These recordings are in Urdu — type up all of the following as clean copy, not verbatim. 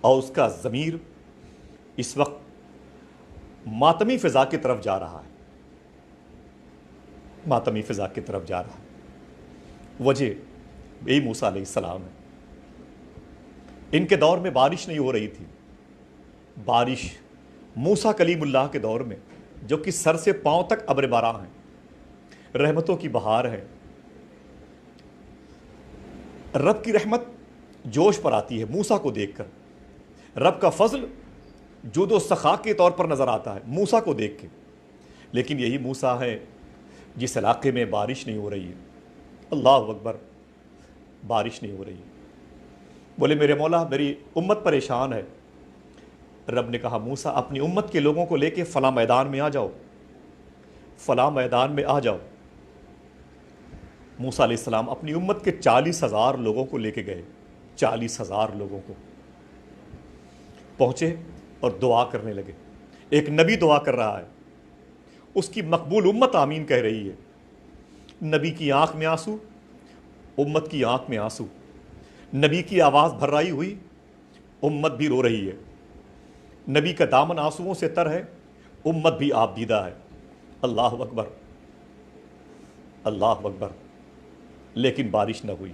اور اس کا ضمیر اس وقت ماتمی فضا کی طرف جا رہا ہے، ماتمی فضا کی طرف جا رہا ہے۔ وجہ یہی موسیٰ علیہ السلام ہے۔ ان کے دور میں بارش نہیں ہو رہی تھی، بارش موسیٰ کلیم اللہ کے دور میں، جو کہ سر سے پاؤں تک ابر باراں ہیں، رحمتوں کی بہار ہے۔ رب کی رحمت جوش پر آتی ہے موسیٰ کو دیکھ کر، رب کا فضل جود و سخا کے طور پر نظر آتا ہے موسیٰ کو دیکھ کے۔ لیکن یہی موسیٰ ہے جس علاقے میں بارش نہیں ہو رہی ہے، اللہ اکبر، بارش نہیں ہو رہی ہے۔ بولے میرے مولا میری امت پریشان ہے۔ رب نے کہا موسیٰ اپنی امت کے لوگوں کو لے کے فلاں میدان میں آ جاؤ، فلاں میدان میں آ جاؤ۔ موسیٰ علیہ السلام اپنی امت کے 40,000 لوگوں کو لے کے گئے، 40,000 لوگوں کو پہنچے اور دعا کرنے لگے۔ ایک نبی دعا کر رہا ہے، اس کی مقبول امت آمین کہہ رہی ہے۔ نبی کی آنکھ میں آنسو، امت کی آنکھ میں آنسو، نبی کی آواز بھرائی ہوئی، امت بھی رو رہی ہے۔ نبی کا دامن آنسوؤں سے تر ہے، امت بھی آپ دیدہ ہے۔ اللہ اکبر، اللہ اکبر۔ لیکن بارش نہ ہوئی،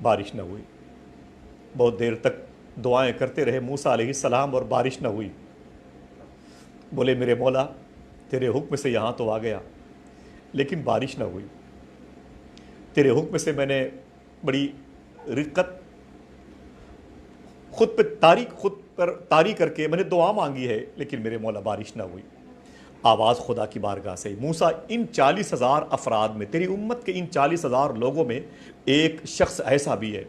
بارش نہ ہوئی۔ بہت دیر تک دعائیں کرتے رہے موسیٰ علیہ السلام اور بارش نہ ہوئی۔ بولے میرے مولا تیرے حکم سے یہاں تو آ گیا لیکن بارش نہ ہوئی، تیرے حکم سے میں نے بڑی رقت خود پر طاری کر کے میں نے دعا مانگی ہے، لیکن میرے مولا بارش نہ ہوئی۔ آواز خدا کی بارگاہ سے، موسیٰ ان 40,000 افراد میں، تیری امت کے ان 40,000 لوگوں میں ایک شخص ایسا بھی ہے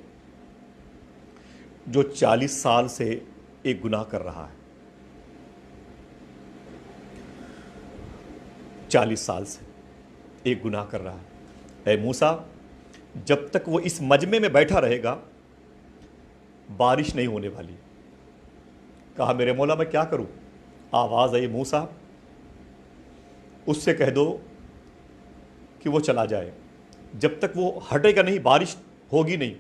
جو 40 سال سے ایک گناہ کر رہا ہے، 40 سال سے ایک گناہ کر رہا ہے۔ اے موسیٰ جب تک وہ اس مجمع میں بیٹھا رہے گا بارش نہیں ہونے والی۔ کہا میرے مولا میں کیا کروں؟ آواز آئی موسیٰ اس سے کہہ دو کہ وہ چلا جائے، جب تک وہ ہٹے گا نہیں بارش ہوگی نہیں،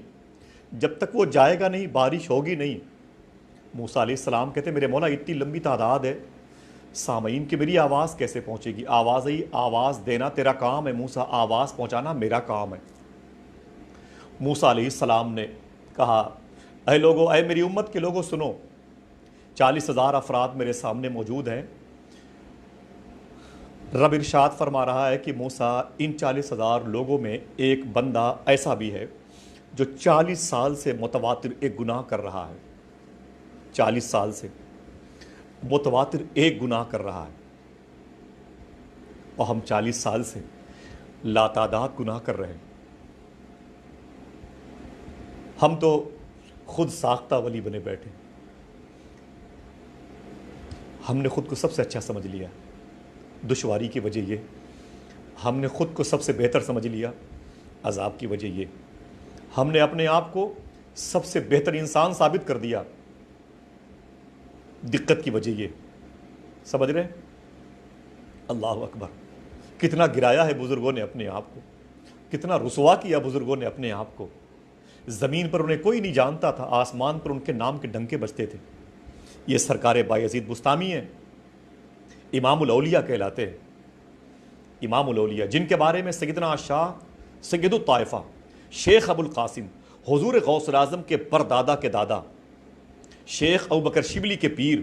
جب تک وہ جائے گا نہیں بارش ہوگی نہیں۔ موسیٰ علیہ السلام کہتے میرے مولا اتنی لمبی تعداد ہے، سامعین کی میری آواز کیسے پہنچے گی؟ آواز آئی، آواز دینا تیرا کام ہے موسیٰ، آواز پہنچانا میرا کام ہے۔ موسیٰ علیہ السلام نے کہا اے لوگو، اے میری امت کے لوگوں سنو، 40,000 افراد میرے سامنے موجود ہیں۔ رب ارشاد فرما رہا ہے کہ موسیٰ ان 40,000 لوگوں میں ایک بندہ ایسا بھی ہے جو 40 سال سے متواتر ایک گناہ کر رہا ہے، 40 سال سے متواتر ایک گناہ کر رہا ہے، اور ہم 40 سال سے لاتعداد گناہ کر رہے ہیں۔ ہم تو خود ساختہ ولی بنے بیٹھے، ہم نے خود کو سب سے اچھا سمجھ لیا۔ دشواری کی وجہ یہ، ہم نے خود کو سب سے بہتر سمجھ لیا۔ عذاب کی وجہ یہ، ہم نے اپنے آپ کو سب سے بہتر انسان ثابت کر دیا۔ دقت کی وجہ یہ، سمجھ رہے ہیں؟ اللہ اکبر، کتنا گرایا ہے بزرگوں نے اپنے آپ کو، کتنا رسوا کیا بزرگوں نے اپنے آپ کو۔ زمین پر انہیں کوئی نہیں جانتا تھا، آسمان پر ان کے نام کے ڈنکے بجتے تھے۔ یہ سرکار بایزید بستامی ہیں، امام الاولیاء کہلاتے ہیں، امام الاولیاء، جن کے بارے میں سیدنا شاہ سید الطائفہ شیخ ابو القاسم حضور غوث الاعظم کے پردادا کے دادا، شیخ ابوبکر شبلی کے پیر،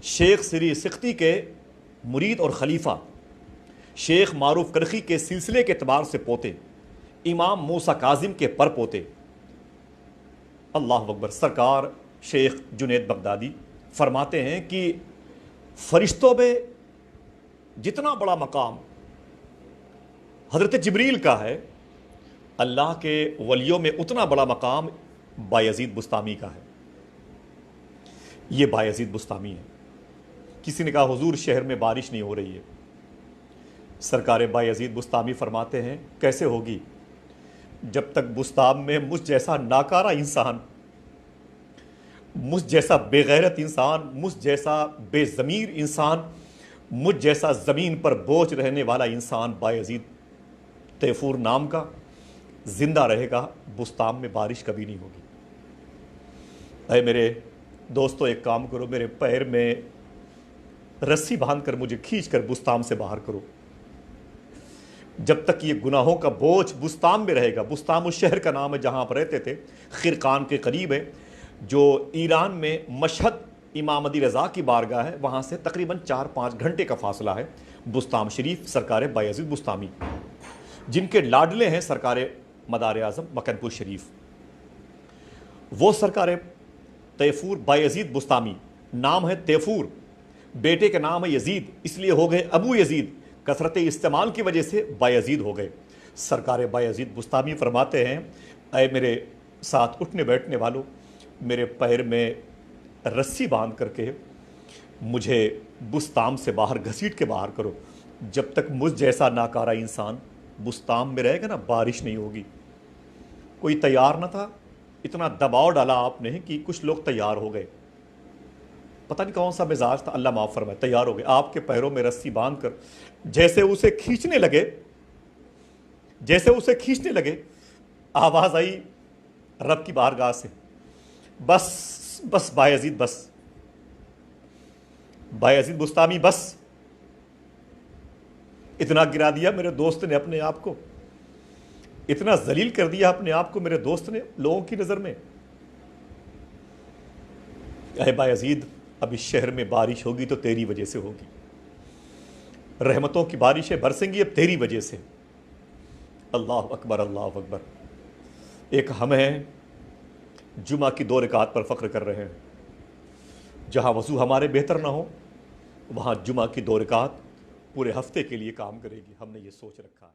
شیخ سری سختی کے مرید اور خلیفہ، شیخ معروف کرخی کے سلسلے کے اعتبار سے پوتے، امام موسیٰ کاظم کے پر پوتے۔ اللہ اکبر۔ سرکار شیخ جنید بغدادی فرماتے ہیں کہ فرشتوں میں جتنا بڑا مقام حضرت جبریل کا ہے، اللہ کے ولیوں میں اتنا بڑا مقام بایزید بستامی کا ہے۔ یہ بایزید بستامی ہے۔ کسی نے کہا حضور شہر میں بارش نہیں ہو رہی ہے۔ سرکار بایزید بستامی فرماتے ہیں کیسے ہوگی؟ جب تک بستام میں مجھ جیسا ناکارہ انسان، مجھ جیسا بے غیرت انسان، مجھ جیسا بے ضمیر انسان، مجھ جیسا زمین پر بوجھ رہنے والا انسان بایزید تیفور نام کا زندہ رہے گا، بستام میں بارش کبھی نہیں ہوگی۔ اے میرے دوستو ایک کام کرو، میرے پیر میں رسی باندھ کر مجھے کھینچ کر بستان سے باہر کرو۔ جب تک یہ گناہوں کا بوجھ بستان میں رہے گا، بستان اس شہر کا نام ہے جہاں آپ رہتے تھے، خرقان کے قریب ہے، جو ایران میں مشہد امام علی رضا کی بارگاہ ہے، وہاں سے تقریباً 4-5 گھنٹے کا فاصلہ ہے۔ بستام شریف سرکار بایزید بستامی، جن کے لاڈلے ہیں سرکار مدار اعظم مکن پور شریف، وہ سرکار تیفور بایزید بستامی، نام ہے تیفور، بیٹے کا نام ہے یزید، اس لیے ہو گئے ابو یزید، کثرت استعمال کی وجہ سے بایزید ہو گئے۔ سرکار بایزید بستامی فرماتے ہیں، اے میرے ساتھ اٹھنے بیٹھنے والوں، میرے پیر میں رسی باندھ کر کے مجھے بستان سے باہر گھسیٹ کے باہر کرو۔ جب تک مجھ جیسا ناکارہ انسان بستان میں رہے گا نا، بارش نہیں ہوگی۔ کوئی تیار نہ تھا، اتنا دباؤ ڈالا آپ نے کہ کچھ لوگ تیار ہو گئے، پتہ نہیں کون سا مزاج تھا، اللہ معاف فرمائے، تیار ہو گئے۔ آپ کے پیروں میں رسی باندھ کر جیسے اسے کھینچنے لگے، آواز آئی رب کی بارگاہ سے، بس بایزید، بس بایزید بستامی، بس اتنا گرا دیا میرے دوست نے اپنے آپ کو، اتنا ذلیل کر دیا اپنے آپ کو میرے دوست نے لوگوں کی نظر میں۔ اے بایزید، اب اس شہر میں بارش ہوگی تو تیری وجہ سے ہوگی، رحمتوں کی بارشیں برسیں گی اب تیری وجہ سے۔ اللہ اکبر، اللہ اکبر۔ ایک ہم ہیں جمعہ کی 2 رکعت پر فخر کر رہے ہیں، جہاں وضو ہمارے بہتر نہ ہو وہاں جمعہ کی 2 رکعت پورے ہفتے کے لیے کام کرے گی، ہم نے یہ سوچ رکھا ہے۔